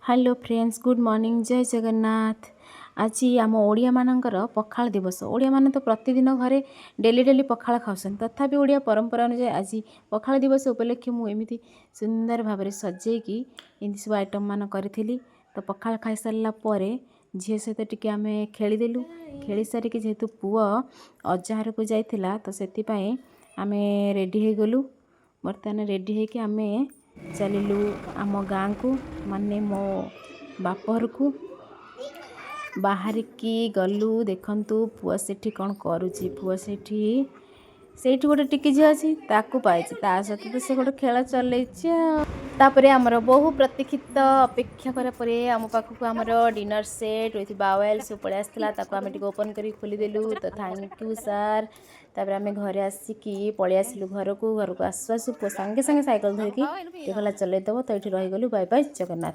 Hello friends, good morning, जय जगन्नाथ। आज आम ओडिया मानकर पखाल दिवस। ओडिया माने तो प्रतिदिन घरे डेली डेली पखाल खाऊसन, तथापि ओडिया परंपरा अनुसार आज पखाल दिवस उपलक्षे मुझे सुंदर भाव सजेकी एमती सब आइटम मान करी। तो पखाल खाई सारा पर झील सहित टिके आम खेलीदेलु। खेली सारिक जेहेतु पुआ अजाहार को जाइथिला तो से आम रेडी हो गलु। बर्तमान रेडी होके आम चलिलु आम गाँ को, माने मो बापर को बाहरिकी गलु। देखंतु पुआ सेठी कौन करुची। पुआ सेठी गोटे टिकी झी अच्छी ताकू पाई ता सहित तो से गोटे खेल चलैछि। तापरे आमर बहु प्रतीक्षित अपेक्षा करा परे आम पाखक आमर डिनर सेट विथ बावेल सब पड़े आसला। ताको आम टिके ओपन करी खोलीदेलु। तो थैंक यू सर। तापर आम घरे आसिकी पलि आसिलु घर को आसु आसु सांगे सांगे साइकेल धरिकी टिके चलैदेव। तो ये रहीगलु। Bye bye Jagannath.